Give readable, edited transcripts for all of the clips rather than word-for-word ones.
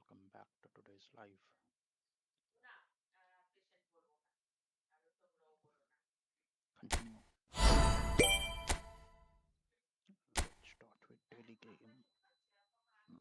welcome back to today's live. Continue. Let's start with daily game. Hmm.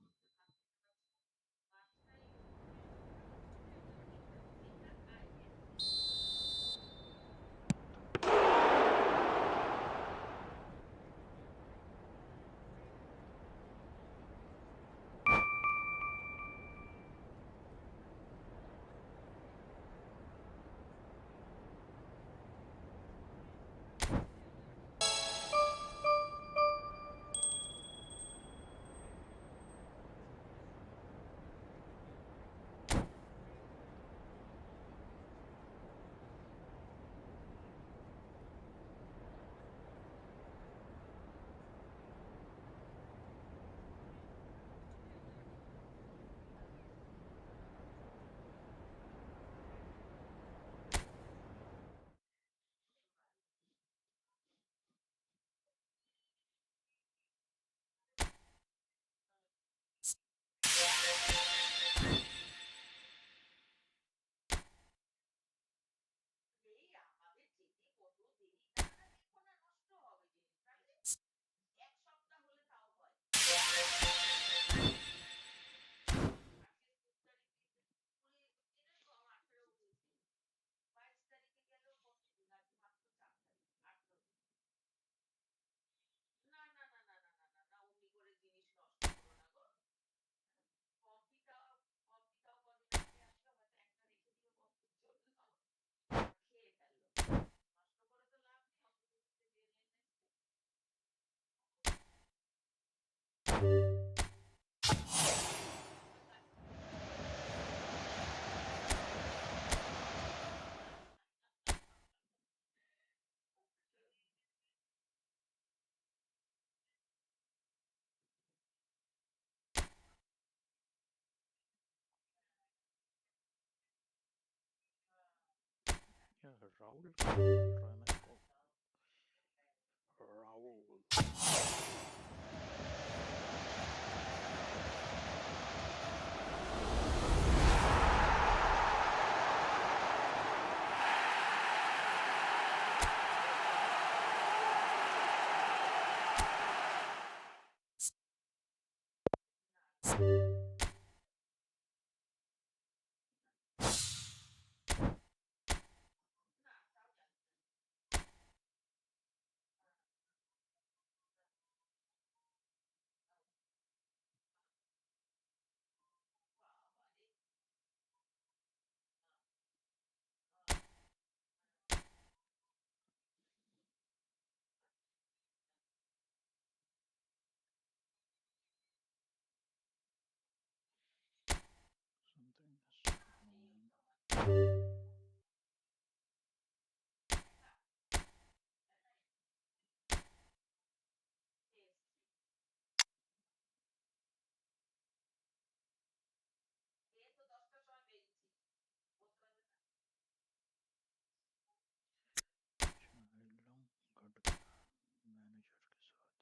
Yeah, Raul. I'll try my call. Raul. Something is wrong. Child long cut गया manager के साथ.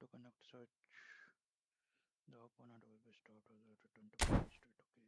to connect such, the opponent will be stopped or return to play state. Okay.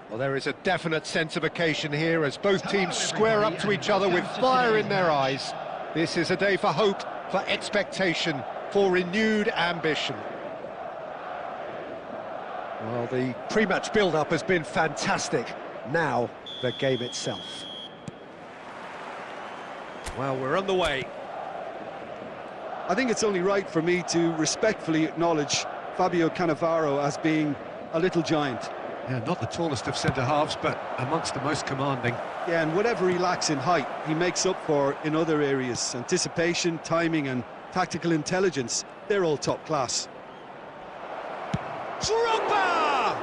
Well, there is a definite sense of occasion here as both teams square up to each other with fire in their eyes. This is a day for hope, for expectation, for renewed ambition. Well, the pre-match build-up has been fantastic. Now, the game itself. Well, we're on the way. I think it's only right for me to respectfully acknowledge Fabio Cannavaro as being a little giant. Yeah, not the tallest of centre-halves, but amongst the most commanding. Yeah, and whatever he lacks in height, he makes up for in other areas. Anticipation, timing and tactical intelligence, they're all top class. Drogba!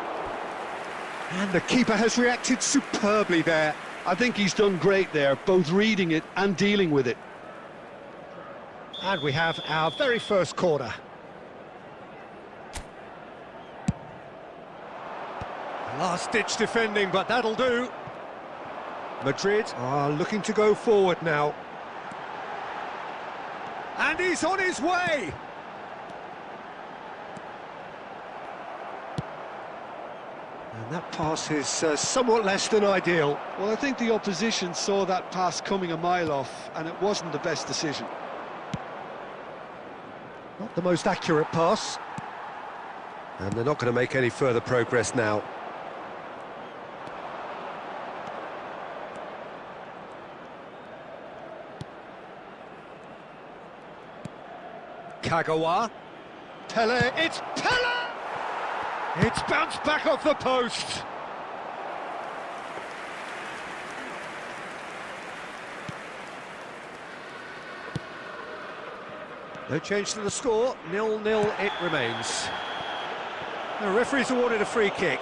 And the keeper has reacted superbly there. I think he's done great there, both reading it and dealing with it. And we have our very first corner. Last-ditch defending, but that'll do. Madrid are looking to go forward now. And he's on his way! And that pass is somewhat less than ideal. Well, I think the opposition saw that pass coming a mile off, and it wasn't the best decision. Not the most accurate pass. And they're not going to make any further progress now. Kagawa. Pele, it's Pele! It's bounced back off the post. No change to the score, 0-0 it remains. The referee's awarded a free kick.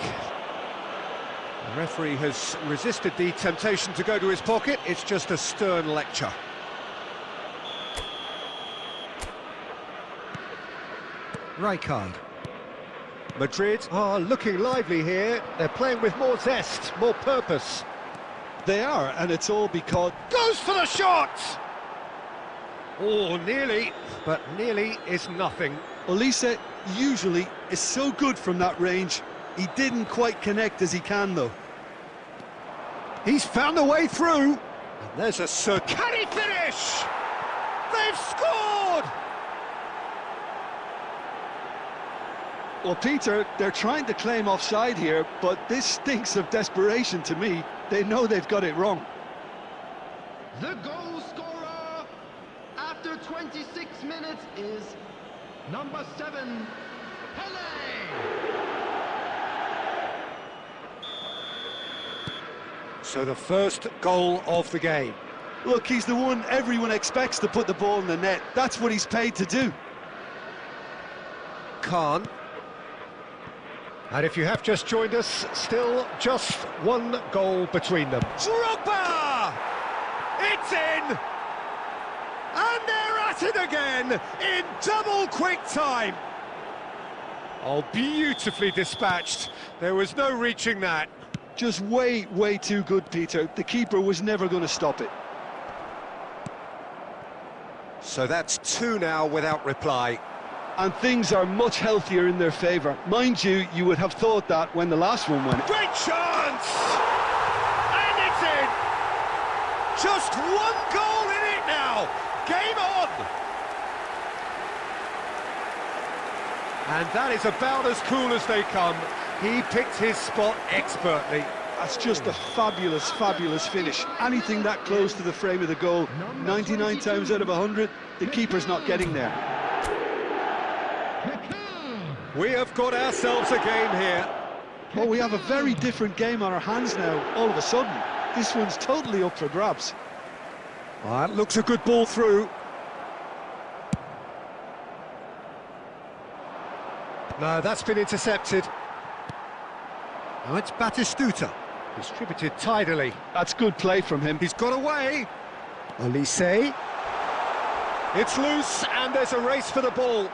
The referee has resisted the temptation to go to his pocket, it's just a stern lecture. Rijkaard. Madrid are looking lively here. They're playing with more zest, more purpose. They are, and it's all because... Goes for the shot! Oh, nearly, but nearly is nothing. Olise usually is so good from that range. He didn't quite connect as he can, though. He's found a way through. And there's a can he finish? They've scored! Well, Peter, they're trying to claim offside here, but this stinks of desperation to me. They know they've got it wrong. The goal scorer after 26 minutes is number 7, Pele! So the first goal of the game. Look, he's the one everyone expects to put the ball in the net. That's what he's paid to do. Khan. And if you have just joined us, still just one goal between them. Drogba! It's in! And they're at it again in double quick time. Oh, beautifully dispatched. There was no reaching that. Just way, way too good, Peter. The keeper was never going to stop it. So that's two now without reply. And things are much healthier in their favour. Mind you, you would have thought that when the last one went. Great chance! And it's in! Just one goal in it now! Game on! And that is about as cool as they come. He picked his spot expertly. That's just a fabulous, fabulous finish. Anything that close to the frame of the goal, 99 times out of 100, the keeper's not getting there. We have got ourselves a game here. Well, we have a very different game on our hands now, all of a sudden. This one's totally up for grabs. Well, that looks a good ball through. No, that's been intercepted. Now it's Batistuta. Distributed tidily. That's good play from him. He's got away. Olise. It's loose and there's a race for the ball.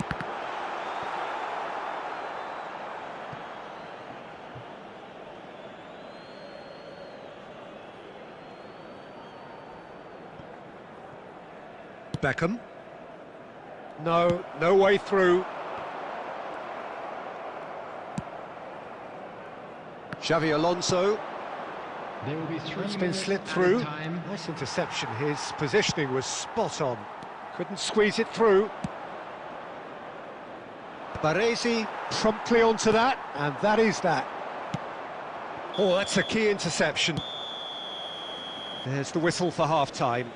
Beckham. No way through. Xavi Alonso. There will be 3 It's been minutes slipped added through. time. Nice interception. His positioning was spot on. Couldn't squeeze it through. Baresi promptly onto that, and that is that. Oh, that's a key interception. There's the whistle for half-time.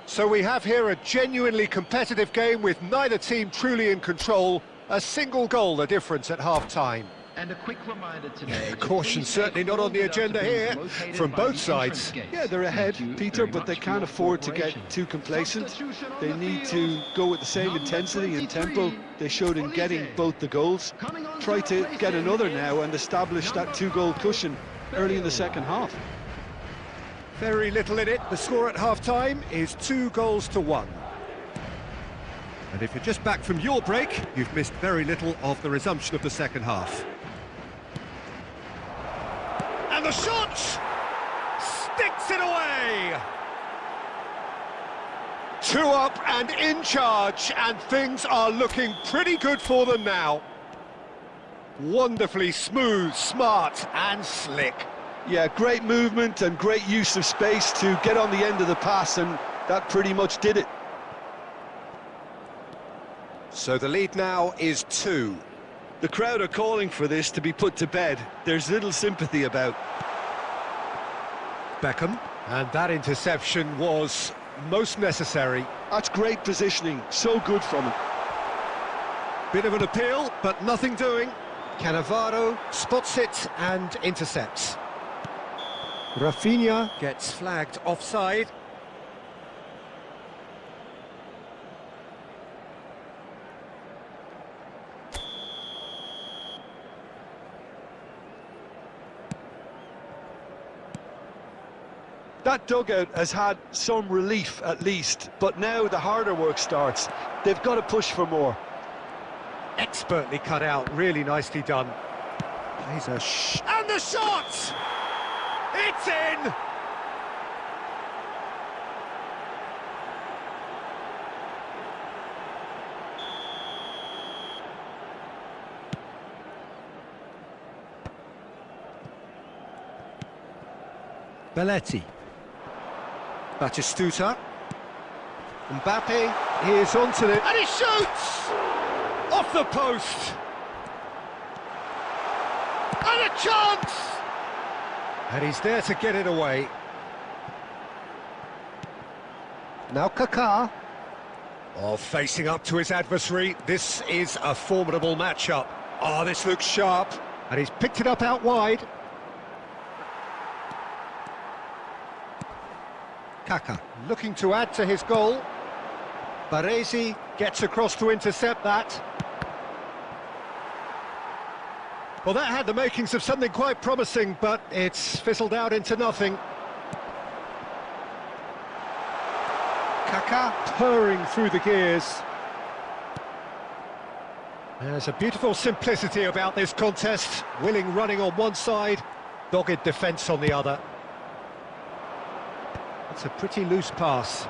So we have here a genuinely competitive game with neither team truly in control. A single goal the difference at half-time. And a quick reminder today. Caution certainly not on the agenda here from both sides. Yeah, they're ahead, Peter, but they can't afford to get too complacent. They need to go with the same intensity and tempo they showed in getting both the goals. Try to get another now and establish that 2-goal cushion early in the second half. Very little in it. The score at half-time is 2-1. And if you're just back from your break, you've missed very little of the resumption of the second half. And the shot! Sticks it away! 2 up and in charge, and things are looking pretty good for them now. Wonderfully smooth, smart and slick. Yeah, great movement and great use of space to get on the end of the pass, and that pretty much did it. So the lead now is 2. The crowd are calling for this to be put to bed. There's little sympathy about. Beckham, and that interception was most necessary. That's great positioning, so good from him. Bit of an appeal, but nothing doing. Cannavaro spots it and intercepts. Rafinha gets flagged offside. That dugout has had some relief at least, but now the harder work starts. They've got to push for more. Expertly cut out, really nicely done. Plays a and the shot! It's in! Belletti. Batistuta. Mbappe is onto it, and he shoots! Off the post! And a chance! And he's there to get it away. Now Kaká. Oh, facing up to his adversary. This is a formidable matchup. Oh, this looks sharp. And he's picked it up out wide. Kaká looking to add to his goal. Baresi gets across to intercept that. Well, that had the makings of something quite promising, but it's fizzled out into nothing. Kaká purring through the gears. There's a beautiful simplicity about this contest. Willing running on one side, dogged defence on the other. It's a pretty loose pass.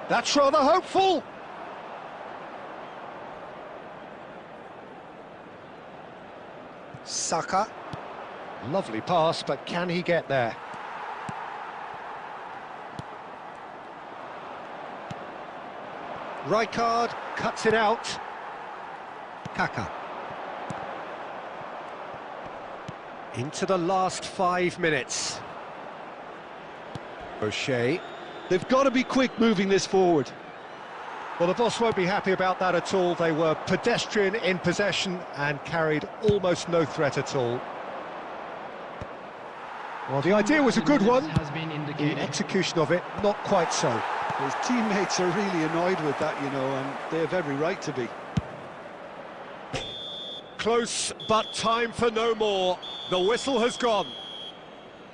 That's rather hopeful. Saka. Lovely pass, but can he get there? Rijkaard cuts it out. Kaka. Into the last 5 minutes. O'Shea. They've got to be quick moving this forward. Well, the boss won't be happy about that at all. They were pedestrian in possession and carried almost no threat at all. Well, the idea was a good one. Has been The indicated. execution of it, not quite so. His teammates are really annoyed with that, you know, and they have every right to be. Close, but time for no more. The whistle has gone.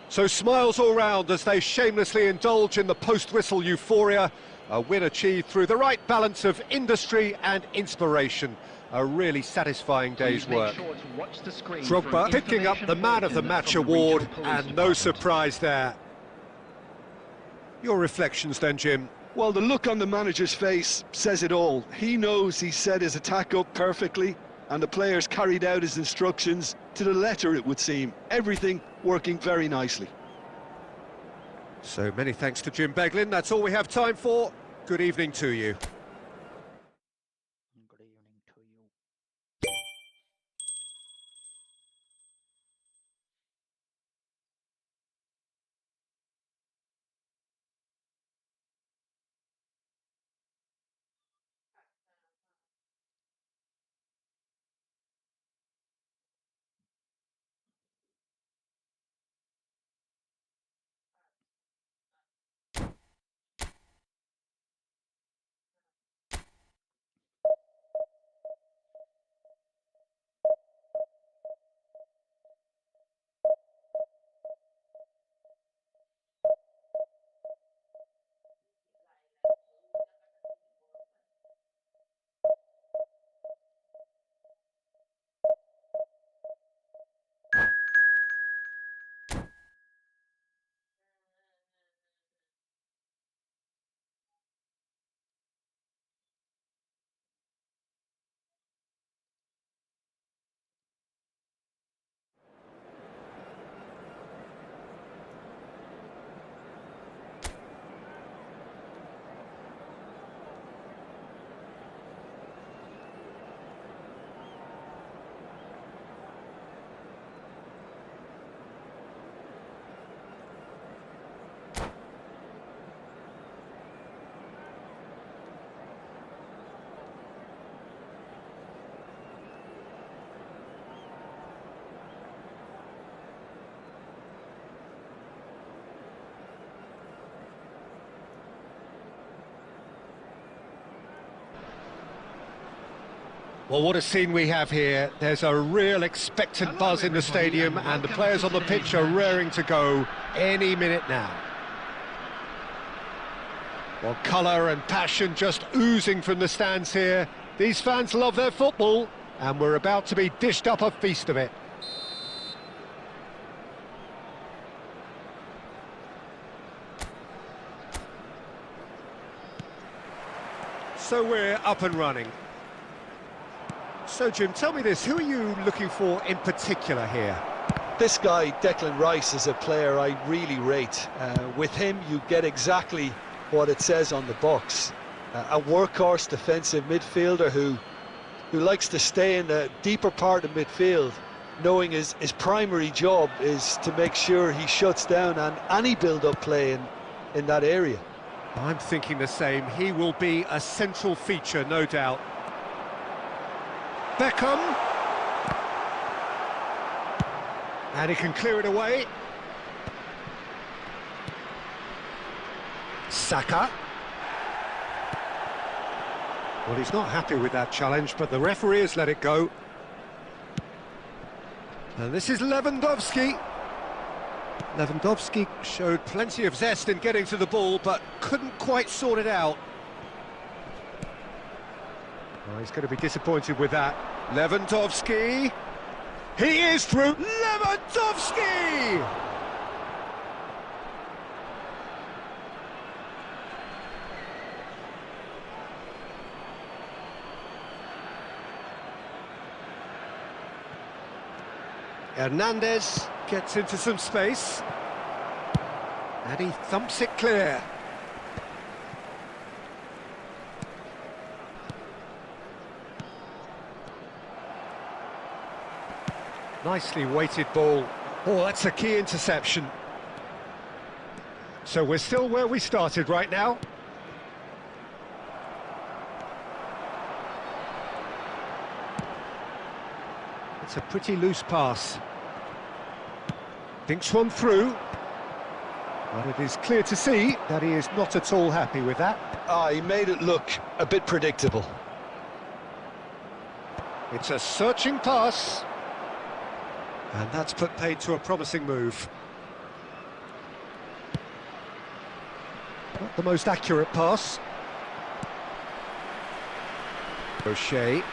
So smiles all round as they shamelessly indulge in the post-whistle euphoria. A win achieved through the right balance of industry and inspiration. A really satisfying day's Please make work. sure to watch the screen for Drogba an picking up the Man of the information Match bulletin award, from the regional police and no department. surprise there. Your reflections then, Jim? Well, the look on the manager's face says it all. He knows he set his attack up perfectly, and the players carried out his instructions to the letter, it would seem. Everything working very nicely. So many thanks to Jim Beglin. That's all we have time for. Good evening to you. Good evening to you. Well, what a scene we have here. There's a real expectant buzz in the stadium, and the players on the pitch are raring to go any minute now. Well, colour and passion just oozing from the stands here. These fans love their football, and we're about to be dished up a feast of it. So we're up and running. So, Jim, tell me this, who are you looking for in particular here? This guy, Declan Rice, is a player I really rate. With him, you get exactly what it says on the box. A workhorse defensive midfielder who likes to stay in the deeper part of midfield, knowing his primary job is to make sure he shuts down any build-up play in that area. I'm thinking the same. He will be a central feature, no doubt. Beckham. And he can clear it away. Saka. Well, he's not happy with that challenge, but the referee has let it go. And this is Lewandowski. Lewandowski showed plenty of zest in getting to the ball, but couldn't quite sort it out. Oh, he's going to be disappointed with that. Lewandowski. He is through. Lewandowski! Hernandez gets into some space. And he thumps it clear. Nicely weighted ball. Oh, that's a key interception. So we're still where we started right now. It's a pretty loose pass. Thinks one through. But it is clear to see that he is not at all happy with that. He made it look a bit predictable. It's a searching pass. And that's put paid to a promising move. Not the most accurate pass. O'Shea.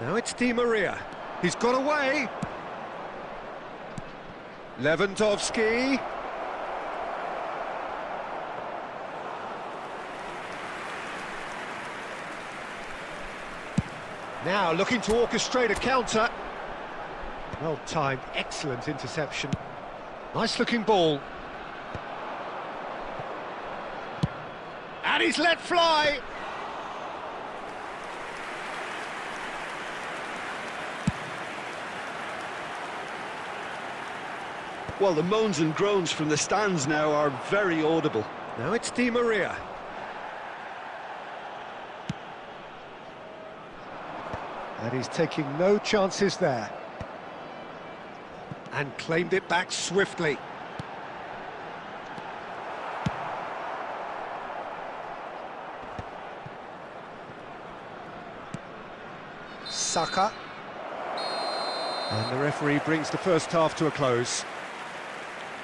Now it's Di Maria. He's got away. Lewandowski. Now looking to orchestrate a counter. Well timed, excellent interception. Nice looking ball. And he's let fly. Well, the moans and groans from the stands now are very audible. Now it's Di Maria. And he's taking no chances there. And claimed it back swiftly. Saka. And the referee brings the first half to a close.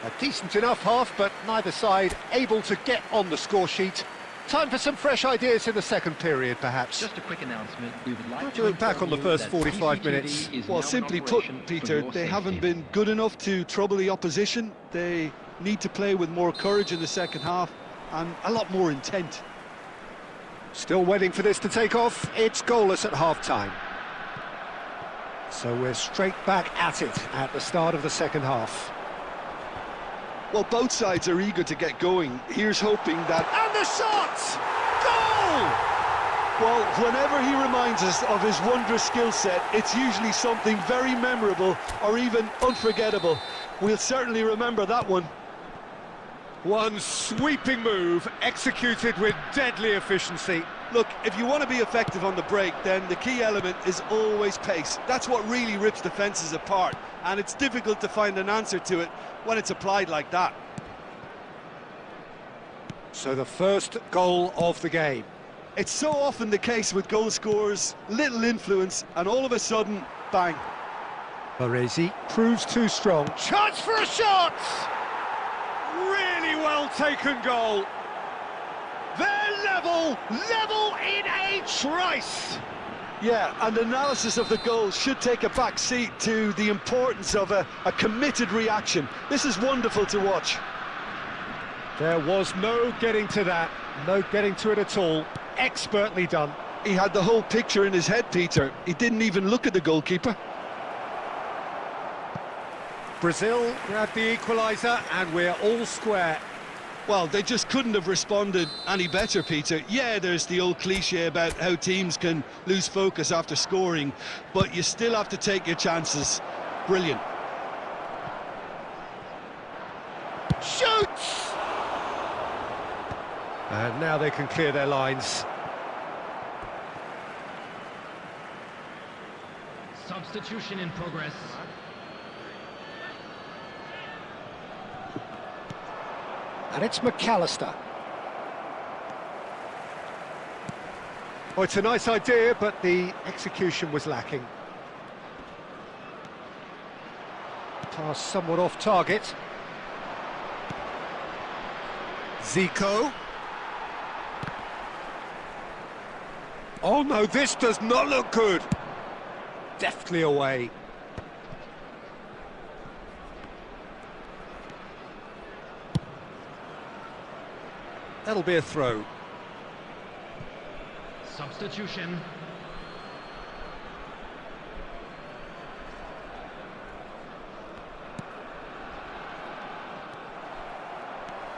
A decent enough half, but neither side able to get on the score sheet. Time for some fresh ideas in the second period, perhaps. Just a quick announcement. We would like to look back on the first 45 minutes. Well, simply put, Peter, they haven't been good enough to trouble the opposition. They need to play with more courage in the second half and a lot more intent. Still waiting for this to take off. It's goalless at half-time. So we're straight back at it at the start of the second half. Well, both sides are eager to get going. Here's hoping that... And the shot! Goal! Well, whenever he reminds us of his wondrous skill set, it's usually something very memorable or even unforgettable. We'll certainly remember that one. One sweeping move, executed with deadly efficiency. Look, if you want to be effective on the break, then the key element is always pace. That's what really rips defences apart, and it's difficult to find an answer to it when it's applied like that. So the first goal of the game. It's so often the case with goal scorers, little influence, and all of a sudden, bang. Baresi proves too strong. Chance for a shot! Really well taken goal. They're level in a trice. Yeah, and analysis of the goal should take a back seat to the importance of a committed reaction. This is wonderful to watch. There was no getting to that, no getting to it at all. Expertly done. He had the whole picture in his head, Peter. He didn't even look at the goalkeeper. Brazil grabbed the equaliser and we're all square. Well, they just couldn't have responded any better, Peter. Yeah, there's the old cliche about how teams can lose focus after scoring, but you still have to take your chances. Brilliant. Shoots! And now they can clear their lines. Substitution in progress. And it's McAllister. Oh, it's a nice idea, but the execution was lacking. Pass somewhat off target. Zico. Oh no, this does not look good. Deftly away. That'll be a throw. Substitution.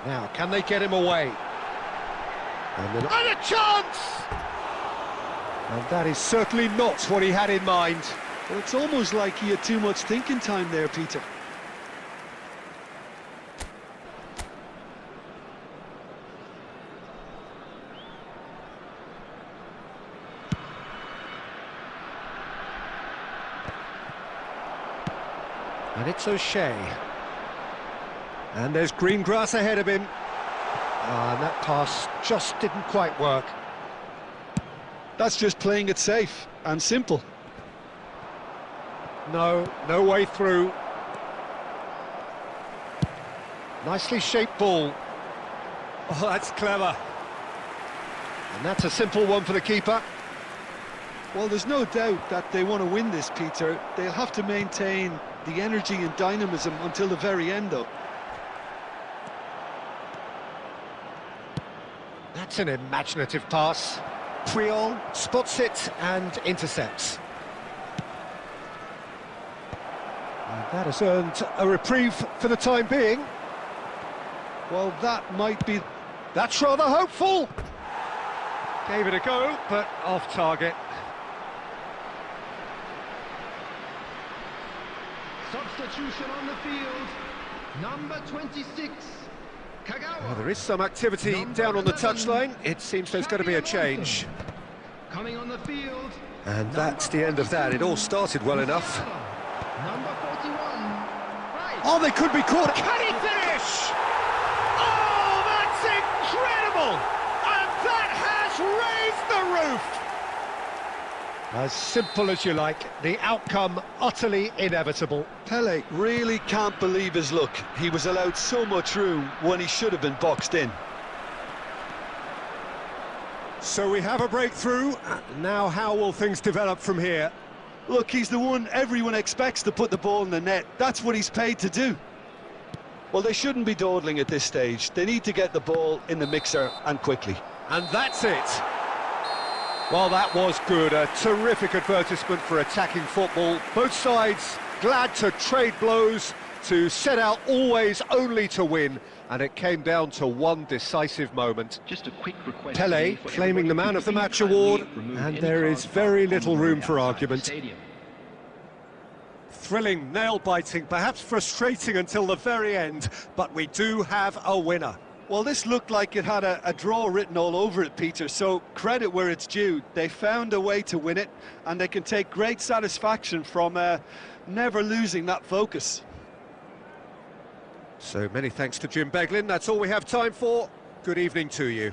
Now, can they get him away? And a chance! And that is certainly not what he had in mind. Well, it's almost like he had too much thinking time there, Peter. And it's O'Shea. And there's green grass ahead of him. And that pass just didn't quite work. That's just playing it safe and simple. No way through. Nicely shaped ball. Oh, that's clever. And that's a simple one for the keeper. Well, there's no doubt that they want to win this, Peter. They'll have to maintain the energy and dynamism until the very end, though. That's an imaginative pass. Puyol spots it and intercepts. And that has earned a reprieve for the time being. Well, that might be... That's rather hopeful. Gave it a go, but off target. Substitution on the field. Number 26. Kagawa. Well, there is some activity down on the touchline. It seems there's going to be a change. Coming on the field. And that's the end of that. It all started well enough. Number 41. Right. Oh, they could be caught. Can he finish? Oh, that's incredible! And that has raised the roof! As simple as you like, the outcome utterly inevitable. Pele really can't believe his luck. He was allowed so much room when he should have been boxed in. So we have a breakthrough. Now how will things develop from here? Look, he's the one everyone expects to put the ball in the net. That's what he's paid to do. Well, they shouldn't be dawdling at this stage. They need to get the ball in the mixer and quickly. And that's it. Well, that was good. A terrific advertisement for attacking football. Both sides glad to trade blows, to set out always only to win. And it came down to one decisive moment. Just a quick request. Pele claiming the Man of the Match award, and there is very little room for argument. Thrilling, nail-biting, perhaps frustrating until the very end, but we do have a winner. Well, this looked like it had a draw written all over it, Peter, so credit where it's due. They found a way to win it, and they can take great satisfaction from never losing that focus. So many thanks to Jim Beglin. That's all we have time for. Good evening to you.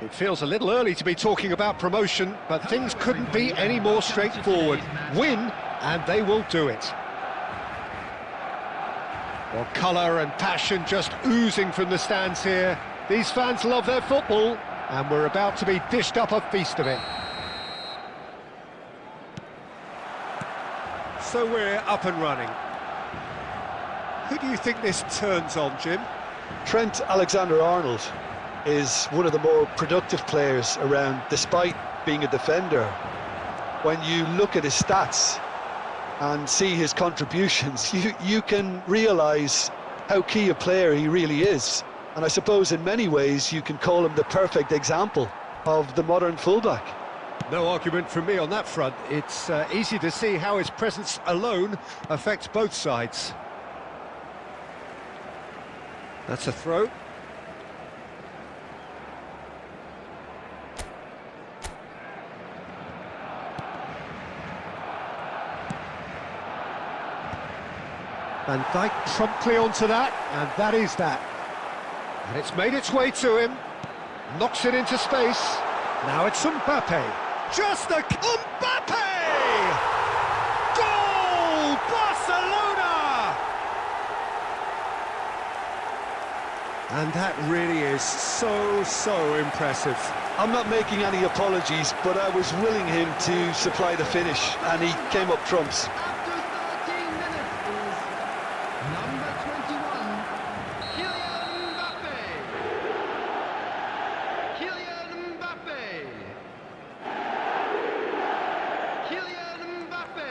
It feels a little early to be talking about promotion, but things couldn't be any more straightforward. Win, and they will do it. Well, colour and passion just oozing from the stands here. These fans love their football, and we're about to be dished up a feast of it. So we're up and running. Who do you think this turns on, Jim? Trent Alexander-Arnold is one of the more productive players around, despite being a defender. When you look at his stats and see his contributions, you can realise how key a player he really is. And I suppose in many ways you can call him the perfect example of the modern fullback. No argument from me on that front. It's easy to see how his presence alone affects both sides. That's a throw. Van Dijk promptly onto that, and that is that. And it's made its way to him, knocks it into space. Now it's Mbappe. Just a... Mbappe! Goal! Barcelona! And that really is so impressive. I'm not making any apologies, but I was willing him to supply the finish, and he came up trumps. After 13 minutes is number 21, Kylian Mbappe. Kylian Mbappe. Kylian Mbappe.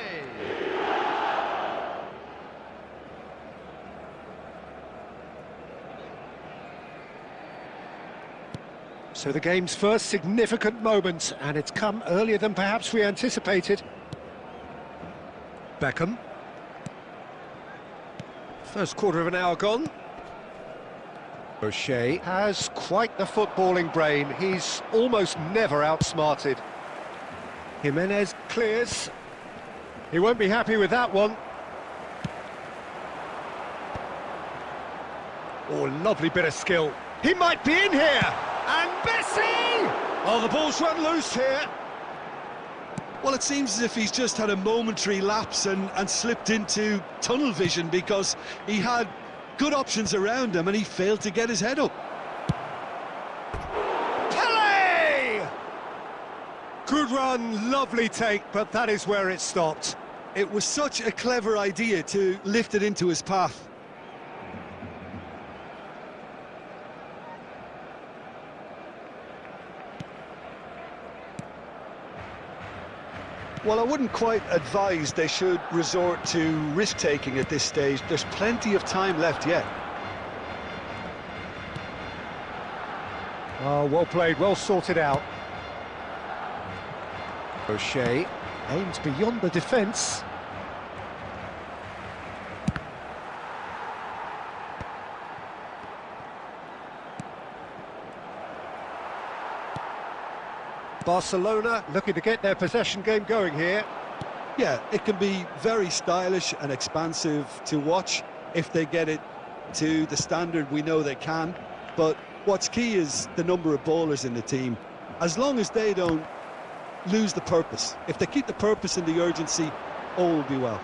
So the game's first significant moment, and it's come earlier than perhaps we anticipated. Beckham. First quarter of an hour gone. O'Shea has quite the footballing brain. He's almost never outsmarted. Jimenez clears. He won't be happy with that one. Oh, lovely bit of skill. He might be in here! And Messi! Oh, the ball's run loose here. Well, it seems as if he's just had a momentary lapse and slipped into tunnel vision, because he had good options around him and he failed to get his head up. Pele! Good run, lovely take, but that is where it stopped. It was such a clever idea to lift it into his path. Well, I wouldn't quite advise they should resort to risk-taking at this stage. There's plenty of time left yet. Oh, well played, well sorted out. O'Shea aims beyond the defence. Barcelona looking to get their possession game going here. Yeah, it can be very stylish and expansive to watch if they get it to the standard we know they can. But what's key is the number of ballers in the team. As long as they don't lose the purpose, if they keep the purpose and the urgency, all will be well.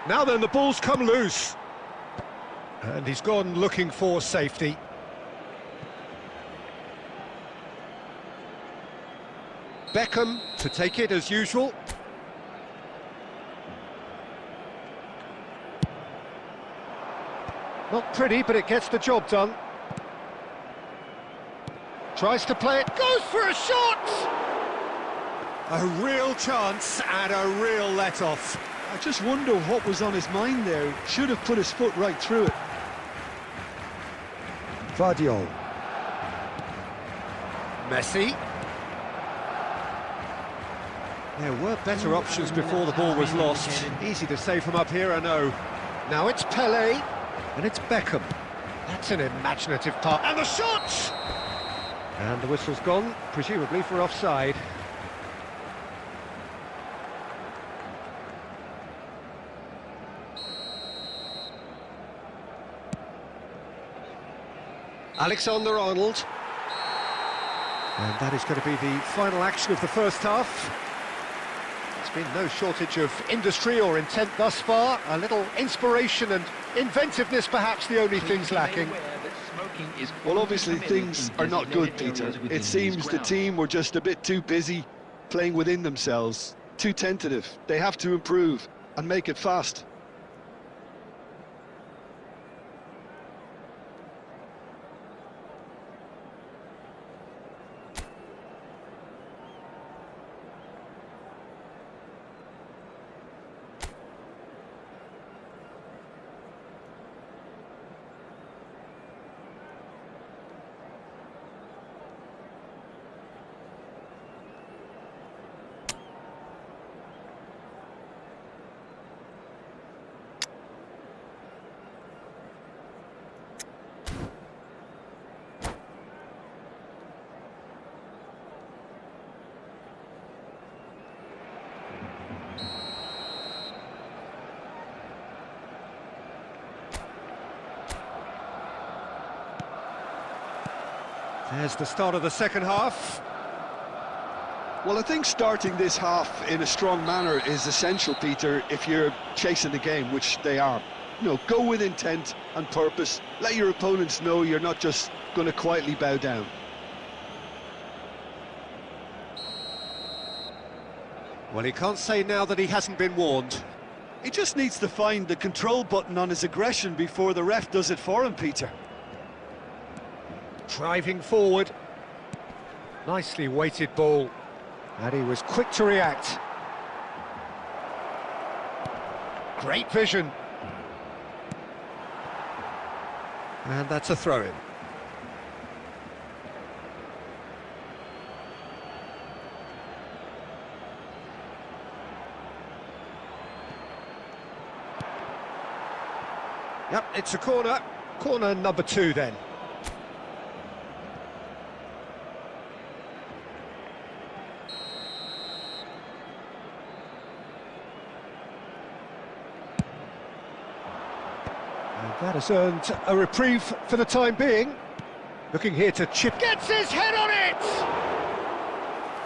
Now then, the ball's come loose. And he's gone looking for safety. Beckham to take it as usual. Not pretty, but it gets the job done. Tries to play it, goes for a shot! A real chance and a real let-off. I just wonder what was on his mind there. He should have put his foot right through it. Vardiol. Messi. There were better options before the ball was lost. Easy to save from up here, I know. Now it's Pele, and it's Beckham. That's an imaginative part. And the shot! And the whistle's gone, presumably for offside. . Alexander-Arnold. And that is going to be the final action of the first half. There's been no shortage of industry or intent thus far. A little inspiration and inventiveness, perhaps the only things lacking. Well, obviously things are not good, Peter. It seems the team were just a bit too busy playing within themselves, too tentative. They have to improve and make it fast. There's the start of the second half. Well, I think starting this half in a strong manner is essential, Peter, if you're chasing the game, which they are. You know, go with intent and purpose. Let your opponents know you're not just going to quietly bow down. Well, he can't say now that he hasn't been warned. He just needs to find the control button on his aggression before the ref does it for him, Peter. Driving forward. Nicely weighted ball. And he was quick to react. Great vision. And that's a throw-in. Yep, it's a corner. Corner number 2 then. That has earned a reprieve for the time being. Looking here to chip. Gets his head on it!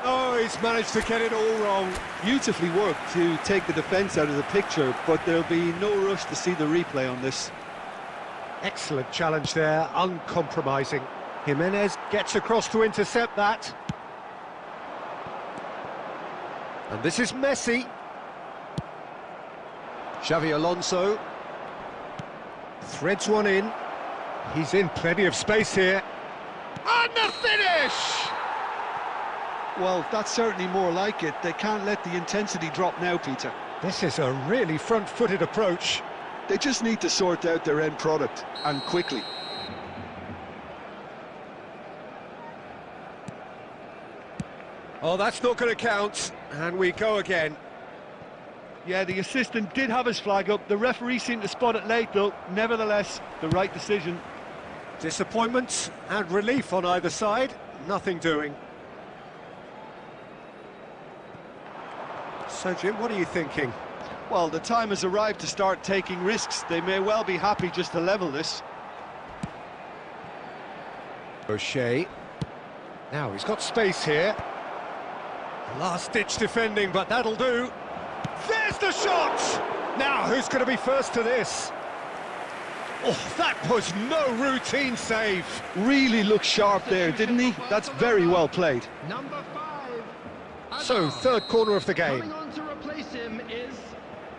Oh, he's managed to get it all wrong. Beautifully worked to take the defence out of the picture, but there'll be no rush to see the replay on this. Excellent challenge there, uncompromising. Jimenez gets across to intercept that. And this is Messi. Xavi Alonso. Threads one in. He's in plenty of space here. And the finish! Well, that's certainly more like it. They can't let the intensity drop now, Peter. This is a really front-footed approach. They just need to sort out their end product, and quickly. Oh, that's not going to count. And we go again. Yeah, the assistant did have his flag up. The referee seemed to spot it late, though. Nevertheless, the right decision. Disappointment and relief on either side. Nothing doing. So, Jim, what are you thinking? Well, the time has arrived to start taking risks. They may well be happy just to level this. O'Shea. Now, he's got space here. Last-ditch defending, but that'll do. There's the shot! Now, who's going to be first to this? Oh, that was no routine save. Really looked sharp there, didn't he? That's very well played. Number 5. So, third corner of the game. Coming on to replace him is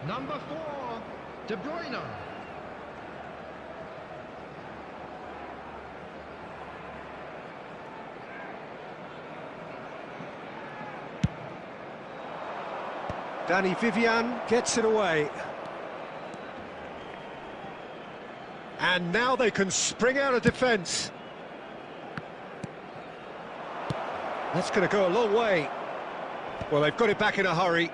number 4, De Bruyne. Danny Vivian gets it away. And now they can spring out of defence. That's going to go a long way. Well, they've got it back in a hurry.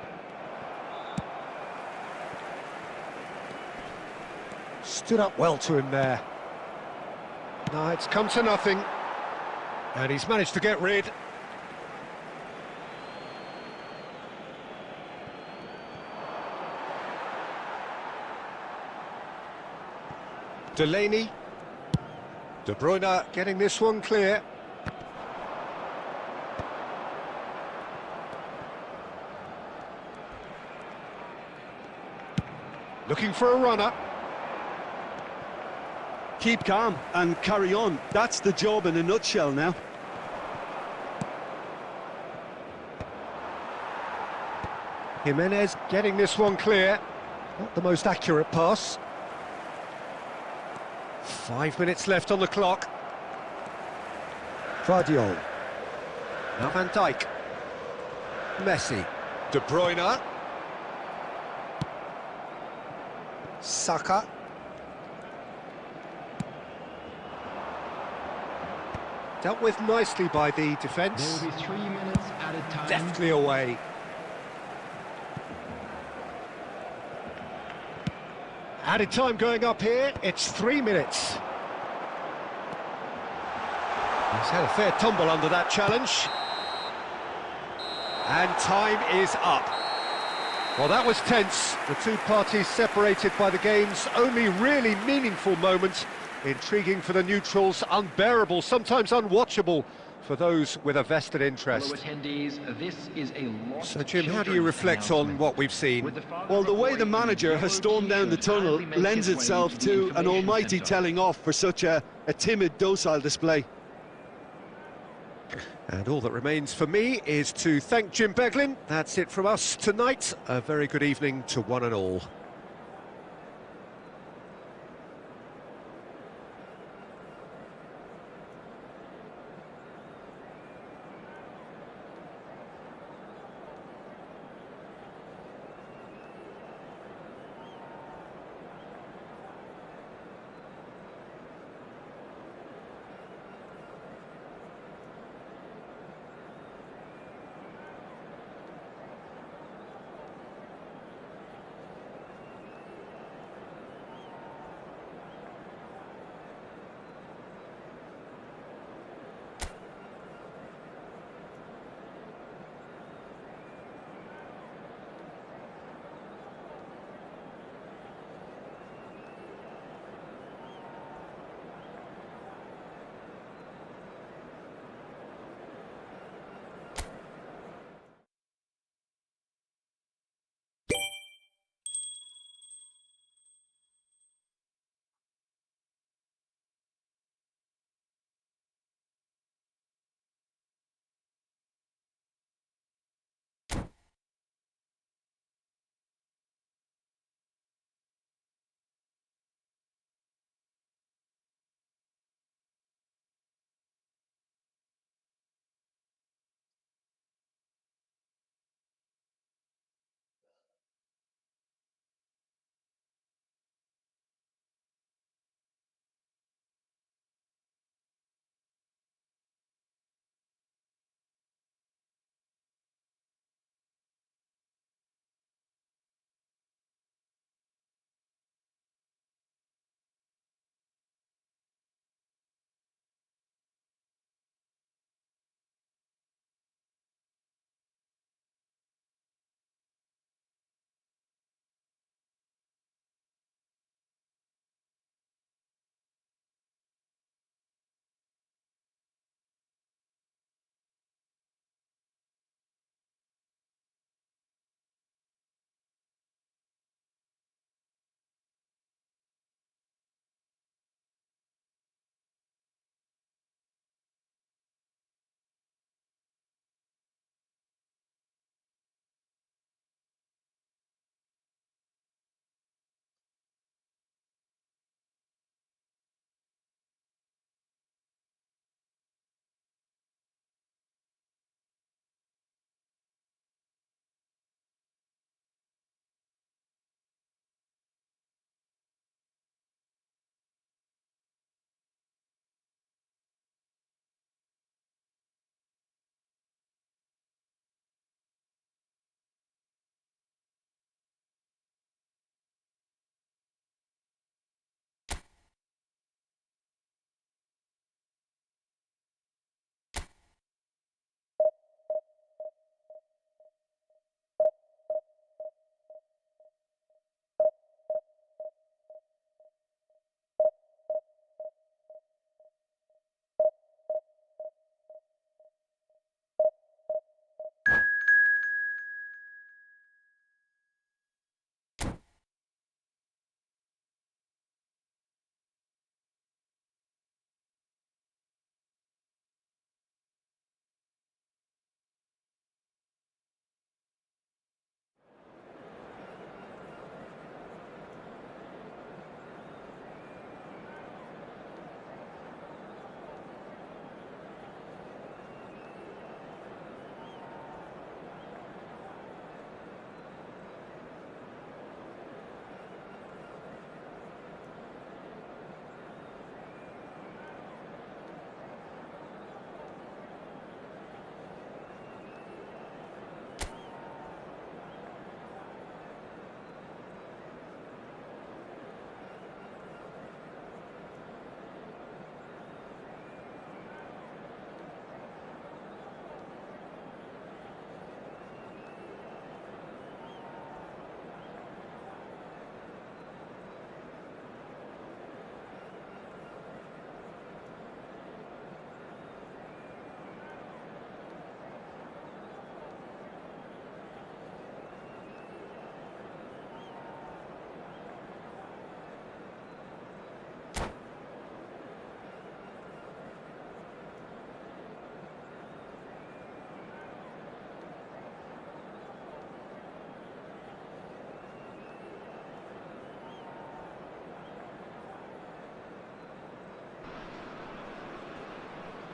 Stood up well to him there. No, it's come to nothing. And he's managed to get rid. Delaney. De Bruyne getting this one clear. Looking for a runner. Keep calm and carry on. That's the job in a nutshell now. Jimenez getting this one clear. Not the most accurate pass. 5 minutes left on the clock. Guardiola. Now Van Dijk. Messi. De Bruyne. Saka. Dealt with nicely by the defence. There will be 3 minutes added time. Deftly away. Added time going up here, it's 3 minutes. He's had a fair tumble under that challenge. And time is up. Well, that was tense. The two parties separated by the game's only really meaningful moment. Intriguing for the neutrals, unbearable, sometimes unwatchable for those with a vested interest. Attendees, this is a lost So, Jim, how do you reflect on what we've seen? Well, the way the manager has stormed down the tunnel lends itself to an almighty telling off for such a timid, docile display. And all that remains for me is to thank Jim Beglin. That's it from us tonight. A very good evening to one and all.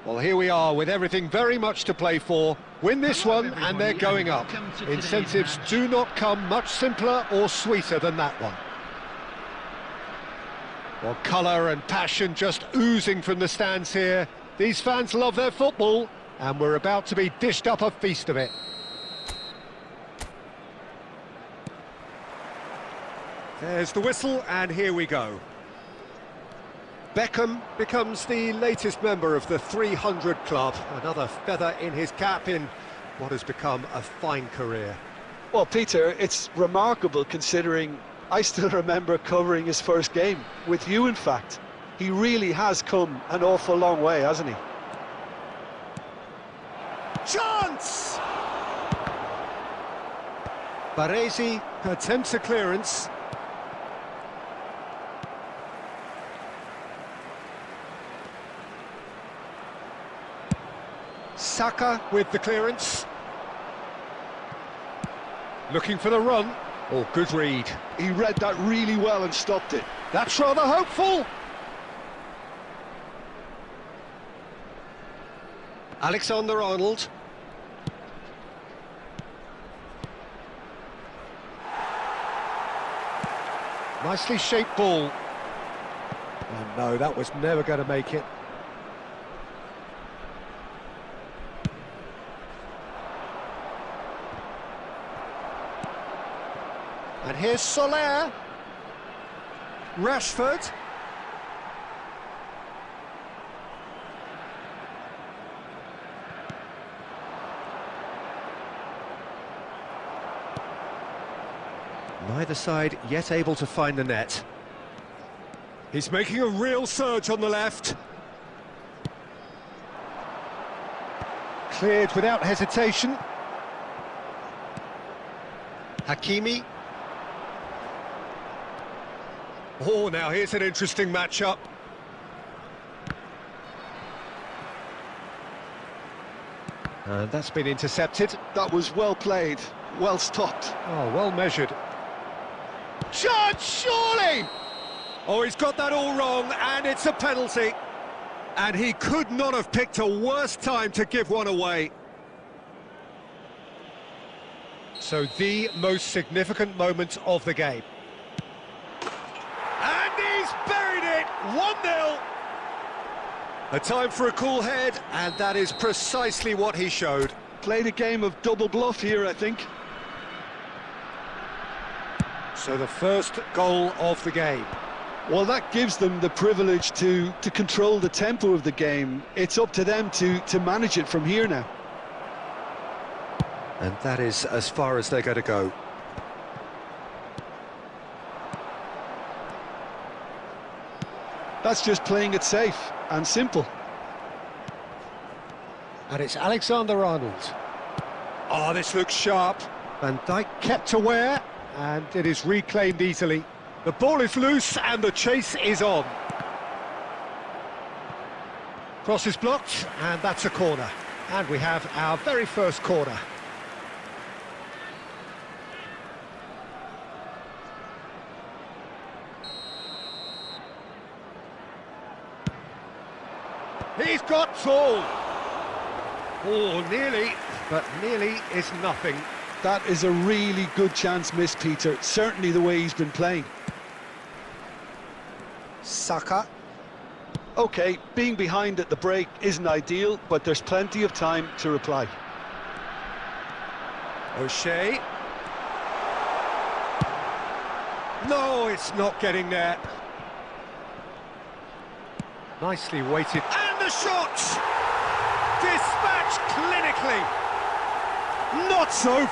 Well, here we are with everything very much to play for. Win this one and they're going up. Incentives do not come much simpler or sweeter than that one. Well, colour and passion just oozing from the stands here. These fans love their football, and we're about to be dished up a feast of it. There's the whistle, and here we go. Beckham becomes the latest member of the 300 club. Another feather in his cap in what has become a fine career. Well, Peter, it's remarkable considering I still remember covering his first game, with you in fact. He really has come an awful long way, hasn't he? Chance! Baresi attempts a clearance. Saka with the clearance. Looking for the run. Oh, good read. He read that really well and stopped it. That's rather hopeful. Alexander-Arnold. Nicely shaped ball. Oh no, that was never going to make it. And here's Soler. Rashford. Neither side yet able to find the net. He's making a real surge on the left. Cleared without hesitation. Hakimi. Oh, now here's an interesting matchup. And that's been intercepted. That was well played, well stopped. Oh, well measured. Chance, surely! Oh, he's got that all wrong, and it's a penalty. And he could not have picked a worse time to give one away. So the most significant moment of the game. And he's buried it, 1-0. A time for a cool head, and that is precisely what he showed. Played a game of double bluff here, I think. So the first goal of the game. Well, that gives them the privilege to control the tempo of the game. It's up to them to manage it from here now. And that is as far as they're going to go. That's just playing it safe and simple. And it's Alexander-Arnold. Oh, this looks sharp. Van Dijk kept aware, and it is reclaimed easily. The ball is loose, and the chase is on. Cross is blocked, and that's a corner. And we have our very first corner. He's got tall. Oh, nearly, but nearly is nothing. That is a really good chance missed, Peter. Certainly the way he's been playing. Saka. OK, being behind at the break isn't ideal, but there's plenty of time to reply. O'Shea. No, it's not getting there. Nicely weighted. And the shot! Dispatched clinically. Not so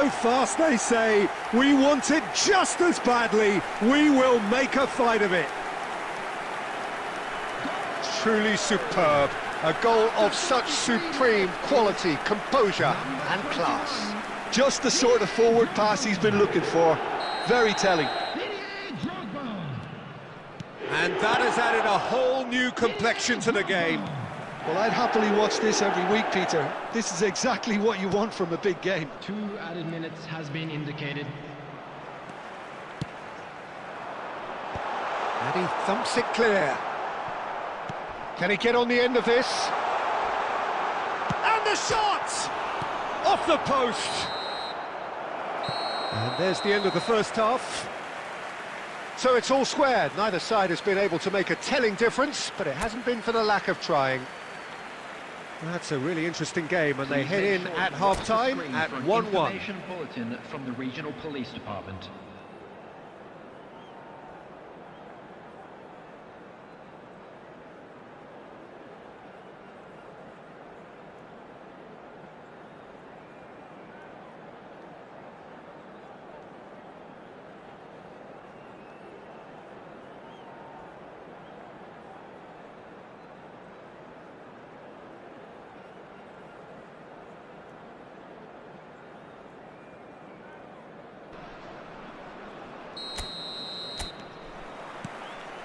fast, they say. We want it just as badly. We will make a fight of it. Truly superb. A goal of such supreme quality, composure and class. Just the sort of forward pass he's been looking for. Very telling. And that has added a whole new complexion to the game. Well, I'd happily watch this every week, Peter. This is exactly what you want from a big game. 2 added minutes has been indicated. And he thumps it clear. Can he get on the end of this? And the shot! Off the post! And there's the end of the first half. So it's all squared. Neither side has been able to make a telling difference, but it hasn't been for the lack of trying. That's a really interesting game, and they head in at half-time at 1-1. Information bulletin from the regional police department.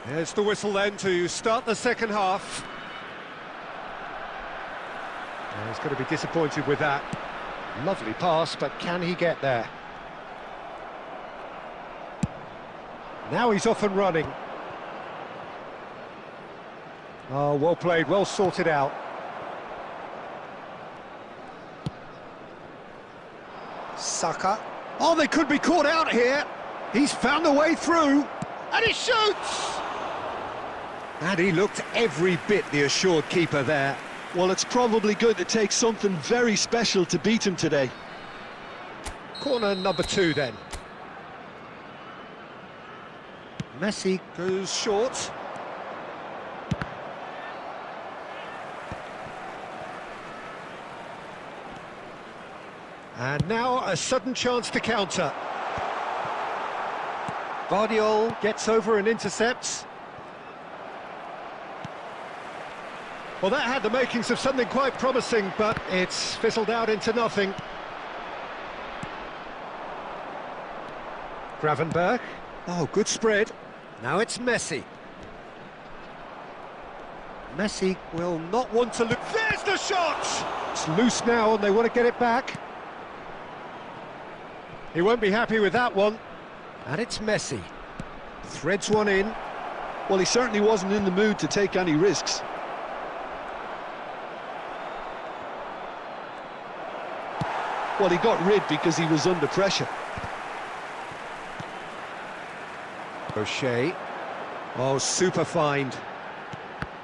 There's the whistle then to start the second half. He's going to be disappointed with that. Lovely pass, but can he get there? Now he's off and running. Oh, well played, well sorted out. Saka. Oh, they could be caught out here. He's found a way through, and he shoots! And he looked every bit the assured keeper there. Well, it's probably going to take something very special to beat him today. Corner number 2 then. Messi goes short. And now a sudden chance to counter. Guardiola gets over and intercepts. Well, that had the makings of something quite promising, but it's fizzled out into nothing. Gravenberg. Oh, good spread. Now it's Messi. Messi will not want to look. There's the shot! It's loose now and they want to get it back. He won't be happy with that one. And it's Messi. Threads one in. Well, he certainly wasn't in the mood to take any risks. Well, he got rid because he was under pressure. O'Shea. Oh, super find.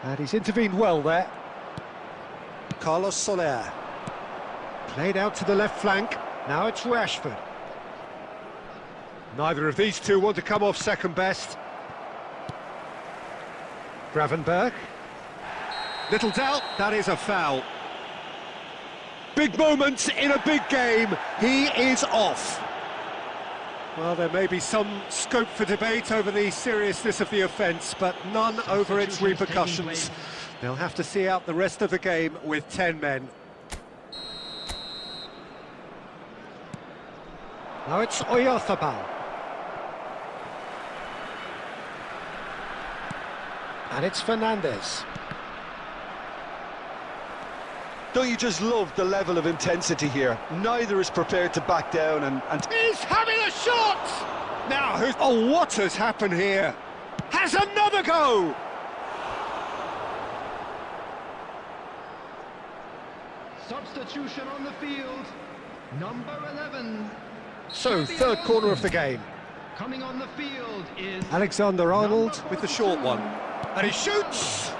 And he's intervened well there. Carlos Soler. Played out to the left flank. Now it's Rashford. Neither of these two want to come off second best. Gravenberg. Little doubt, that is a foul. Big moments in a big game. He is off. Well, there may be some scope for debate over the seriousness of the offence, but none over its repercussions. They'll have to see out the rest of the game with 10 men. Now it's Oyarzabal. And it's Fernandes. Don't you just love the level of intensity here? Neither is prepared to back down and... He's having a shot! Now, who's... Oh, what has happened here? Has another go! Substitution on the field. Number 11. So, third corner of the game. Coming on the field is Alexander-Arnold with the short one. And he shoots!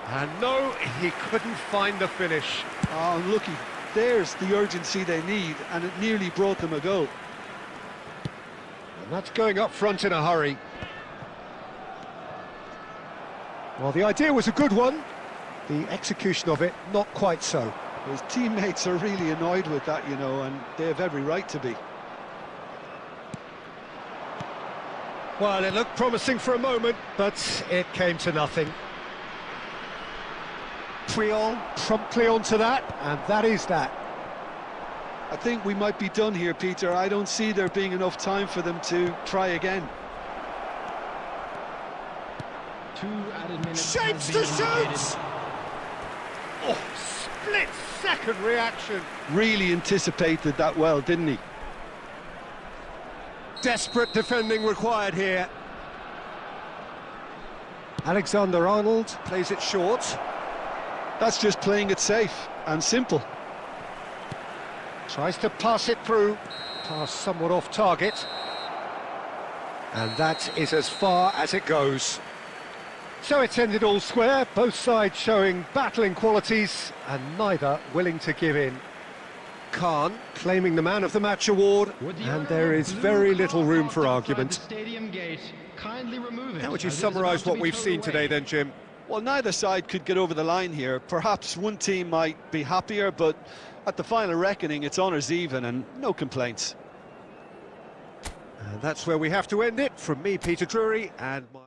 And no, he couldn't find the finish. Oh, looky, there's the urgency they need, and it nearly brought them a goal. And that's going up front in a hurry. Well, the idea was a good one. The execution of it, not quite so. His teammates are really annoyed with that, you know, and they have every right to be. Well, it looked promising for a moment, but it came to nothing. Puyol promptly onto that, and that is that. I think we might be done here, Peter. I don't see there being enough time for them to try again. 2 added minutes. Shapes to shoot! Oh, split-second reaction. Really anticipated that well, didn't he? Desperate defending required here. Alexander-Arnold plays it short. That's just playing it safe and simple. Tries to pass it through. Pass somewhat off target. And that is as far as it goes. So it's ended all square, both sides showing battling qualities and neither willing to give in. Khan claiming the Man of the Match award, and there is very little room for argument. How would you summarise what we've seen today then, Jim? Well, neither side could get over the line here. Perhaps one team might be happier, but at the final reckoning, it's honours even and no complaints. And that's where we have to end it. From me, Peter Drury, and my...